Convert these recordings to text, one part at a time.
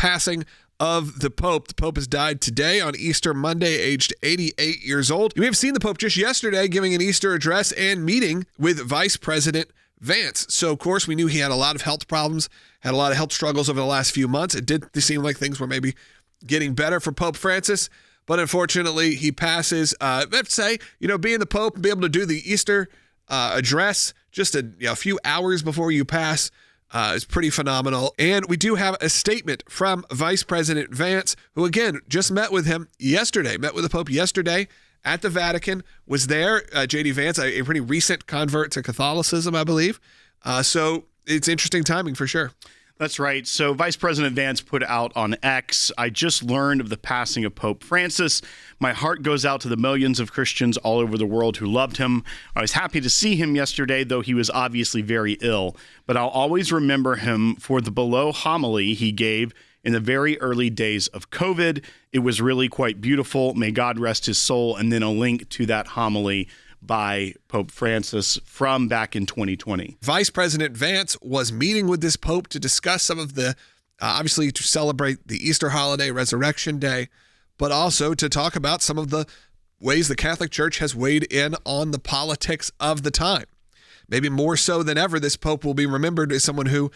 passing of the Pope. The Pope has died today on Easter Monday, aged 88 years old. We have seen the Pope just yesterday giving an Easter address and meeting with Vice President Vance. So, of course, we knew he had a lot of health problems, had a lot of health struggles over the last few months. It did seem like things were maybe getting better for Pope Francis, but unfortunately, he passes. I have to say, being the Pope and be able to do the Easter address just a few hours before you pass is pretty phenomenal. And we do have a statement from Vice President Vance, who, again, just met with the Pope yesterday at the Vatican, was there. JD Vance, a pretty recent convert to Catholicism, I believe. So it's interesting timing for sure. That's right. So Vice President Vance put out on X, "I just learned of the passing of Pope Francis. My heart goes out to the millions of Christians all over the world who loved him. I was happy to see him yesterday, though he was obviously very ill. But I'll always remember him for the below homily he gave in the very early days of COVID. It was really quite beautiful. May God rest his soul." And then a link to that homily by Pope Francis from back in 2020. Vice President Vance was meeting with this Pope to discuss some of the, obviously to celebrate the Easter holiday, Resurrection Day, but also to talk about some of the ways the Catholic Church has weighed in on the politics of the time. Maybe more so than ever, this Pope will be remembered as someone who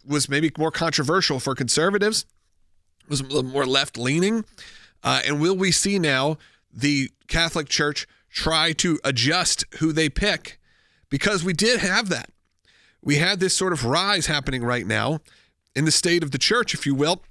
was maybe more controversial for conservatives, was a little more left-leaning. And will we see now the Catholic Church try to adjust who they pick? Because we did have that. We had this sort of rise happening right now in the state of the church, if you will.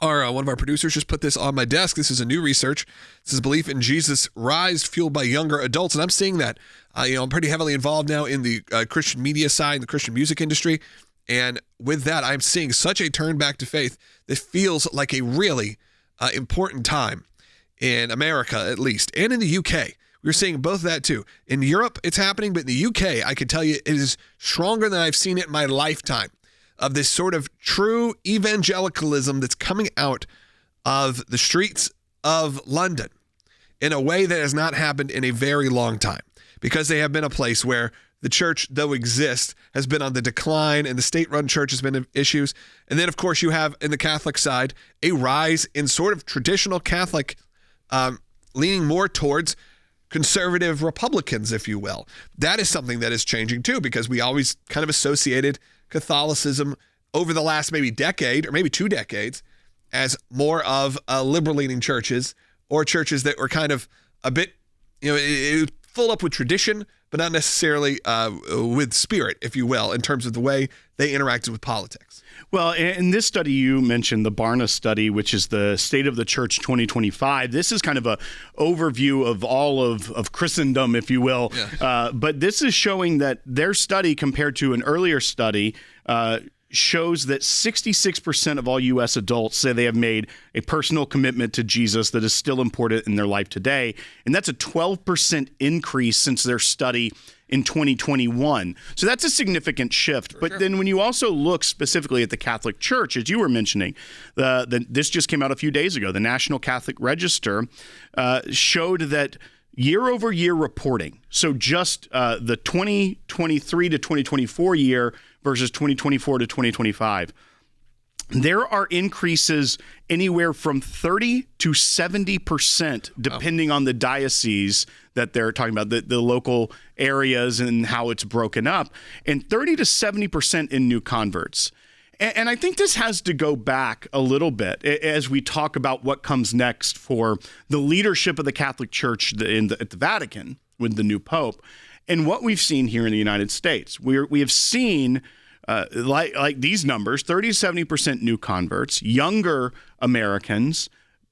One of our producers just put this on my desk. This is a new research. This is belief in Jesus rise fueled by younger adults. And I'm seeing that. I'm pretty heavily involved now in the Christian media side, the Christian music industry. And with that, I'm seeing such a turn back to faith that feels like a really important time in America, at least, and in the UK. We're seeing both of that too. In Europe, it's happening, but in the UK, I can tell you it is stronger than I've seen it in my lifetime, of this sort of true evangelicalism that's coming out of the streets of London in a way that has not happened in a very long time, because they have been a place where the church, though exists, has been on the decline, and the state-run church has been in issues. And then, of course, you have, in the Catholic side, a rise in sort of traditional Catholic leaning more towards conservative Republicans, if you will. That is something that is changing too, because we always kind of associated Catholicism over the last maybe decade or maybe 2 decades as more of liberal-leaning churches, or churches that were kind of a bit, full up with tradition, but not necessarily with spirit, if you will, in terms of the way they interacted with politics. Well, in this study you mentioned, the Barna study, which is the State of the Church 2025, this is kind of an overview of all of Christendom, if you will. Yeah. But this is showing that their study, compared to an earlier study, shows that 66% of all U.S. adults say they have made a personal commitment to Jesus that is still important in their life today. And that's a 12% increase since their study in 2021. So that's a significant shift. But then when you also look specifically at the Catholic Church, as you were mentioning, this just came out a few days ago. The National Catholic Register showed that year-over-year reporting, so just the 2023 to 2024 year versus 2024 to 2025, there are increases anywhere from 30 to 70%, depending on the diocese that they're talking about, the local areas and how it's broken up, and 30 to 70% in new converts. And I think this has to go back a little bit as we talk about what comes next for the leadership of the Catholic Church at the Vatican with the new Pope, and what we've seen here in the United States. We have seen, like these numbers, 30 to 70% new converts, younger Americans,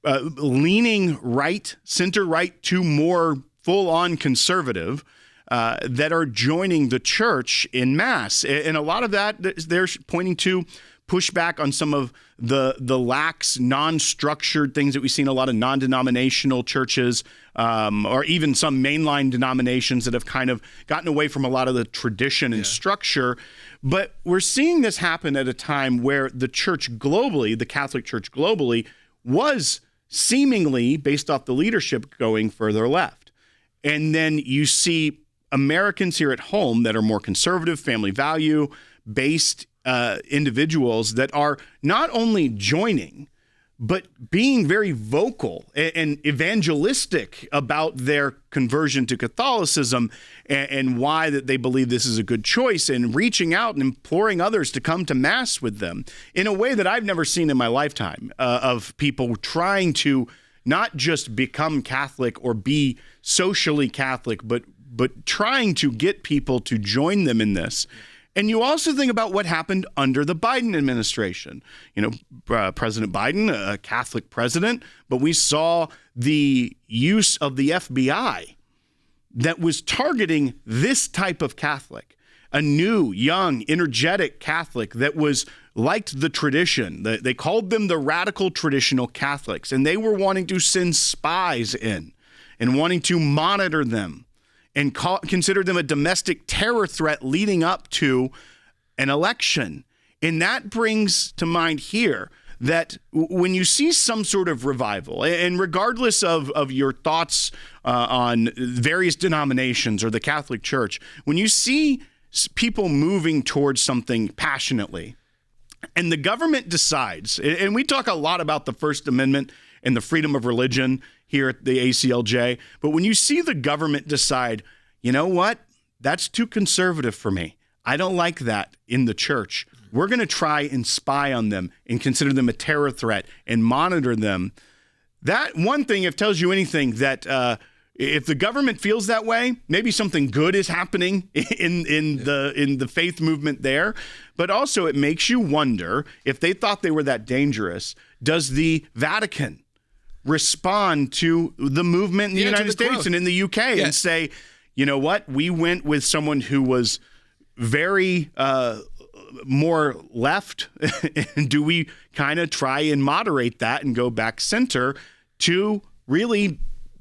leaning right, center-right to more full-on conservative, that are joining the church in mass. And a lot of that, they're pointing to pushback on some of the lax, non-structured things that we've seen a lot of non-denominational churches, or even some mainline denominations that have kind of gotten away from a lot of the tradition and structure. But we're seeing this happen at a time where the church globally, the Catholic Church globally, was seemingly, based off the leadership, going further left. And then you see Americans here at home that are more conservative, family value based, individuals that are not only joining, but being very vocal and evangelistic about their conversion to Catholicism and why that they believe this is a good choice, and reaching out and imploring others to come to Mass with them in a way that I've never seen in my lifetime, of people trying to not just become Catholic or be socially Catholic, but trying to get people to join them in this. And you also think about what happened under the Biden administration. President Biden, a Catholic president, but we saw the use of the FBI that was targeting this type of Catholic, a new, young, energetic Catholic that liked the tradition. They called them the radical traditional Catholics, and they were wanting to send spies in and wanting to monitor them and consider them a domestic terror threat leading up to an election. And that brings to mind here that when you see some sort of revival, and regardless of your thoughts on various denominations or the Catholic Church, when you see people moving towards something passionately, and the government decides, and we talk a lot about the First Amendment and the freedom of religion here at the ACLJ, but when you see the government decide, you know what, that's too conservative for me, I don't like that in the church, we're going to try and spy on them and consider them a terror threat and monitor them. That one thing, if it tells you anything, that if the government feels that way, maybe something good is happening in the faith movement there. But also it makes you wonder, if they thought they were that dangerous, does the Vatican respond to the movement in the United States growth. And in the UK and say, you know what, we went with someone who was very more left, and do we kind of try and moderate that and go back center to really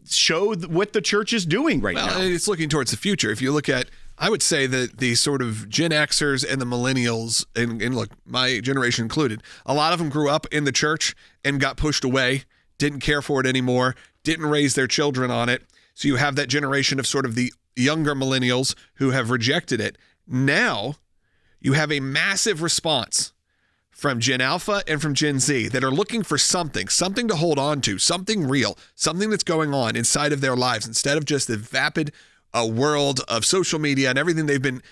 show what the church is doing right now? It's looking towards the future. If you look at, I would say that the sort of Gen Xers and the millennials, and look, my generation included, a lot of them grew up in the church and got pushed away, didn't care for it anymore, didn't raise their children on it. So you have that generation of sort of the younger millennials who have rejected it. Now you have a massive response from Gen Alpha and from Gen Z that are looking for something to hold on to, something real, something that's going on inside of their lives, instead of just the vapid world of social media and everything they've been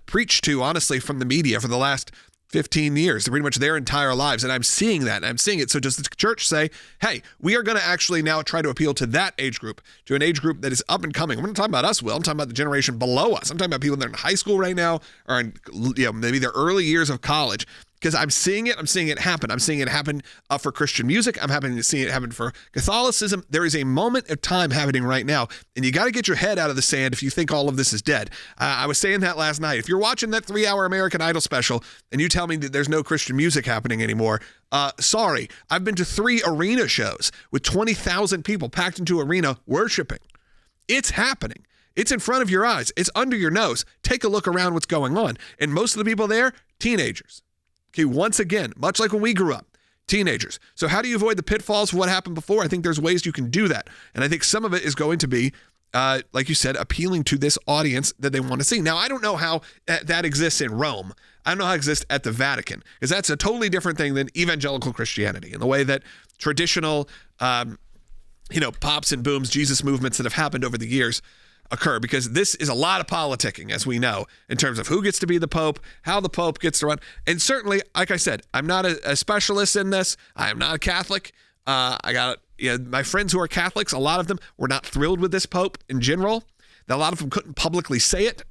preached to, honestly, from the media for the last 15 years, pretty much their entire lives. And I'm seeing that, and I'm seeing it. So does the church say, hey, we are going to actually now try to appeal to that age group, to an age group that is up and coming? We're not talking about us, Will. I'm talking about the generation below us. I'm talking about people that are in high school right now, or in maybe their early years of college. Because I'm seeing it happen. I'm seeing it happen for Christian music. I'm seeing it happen for Catholicism. There is a moment of time happening right now, and you got to get your head out of the sand if you think all of this is dead. I was saying that last night. If you're watching that 3-hour American Idol special and you tell me that there's no Christian music happening anymore, sorry. I've been to 3 arena shows with 20,000 people packed into arena worshiping. It's happening. It's in front of your eyes. It's under your nose. Take a look around what's going on. And most of the people there, teenagers. Okay, once again, much like when we grew up, teenagers. So how do you avoid the pitfalls of what happened before? I think there's ways you can do that. And I think some of it is going to be, like you said, appealing to this audience that they want to see. Now, I don't know how that exists in Rome. I don't know how it exists at the Vatican, because that's a totally different thing than evangelical Christianity, in the way that traditional, pops and booms, Jesus movements that have happened over the years occur, because this is a lot of politicking, as we know, in terms of who gets to be the Pope, how the Pope gets to run. And certainly, like I said, I'm not a specialist in this. I am not a Catholic. I got my friends who are Catholics, a lot of them were not thrilled with this Pope in general. A lot of them couldn't publicly say it,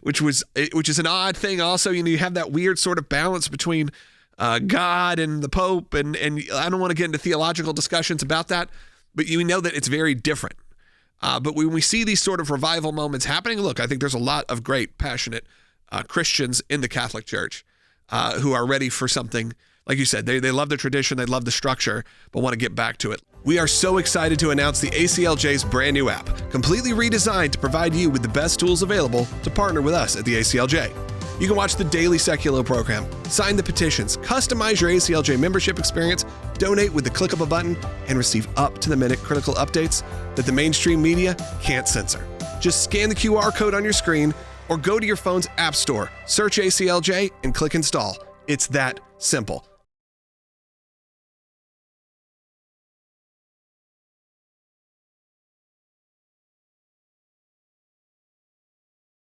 which is an odd thing also. You have that weird sort of balance between God and the Pope, and I don't want to get into theological discussions about that, but you know that it's very different. But when we see these sort of revival moments happening, look, I think there's a lot of great, passionate Christians in the Catholic Church who are ready for something. Like you said, they love the tradition, they love the structure, but want to get back to it. We are so excited to announce the ACLJ's brand new app, completely redesigned to provide you with the best tools available to partner with us at the ACLJ. You can watch the daily Seculo program, sign the petitions, customize your ACLJ membership experience, donate with the click of a button, and receive up-to-the-minute critical updates that the mainstream media can't censor. Just scan the QR code on your screen or go to your phone's app store, search ACLJ, and click install. It's that simple.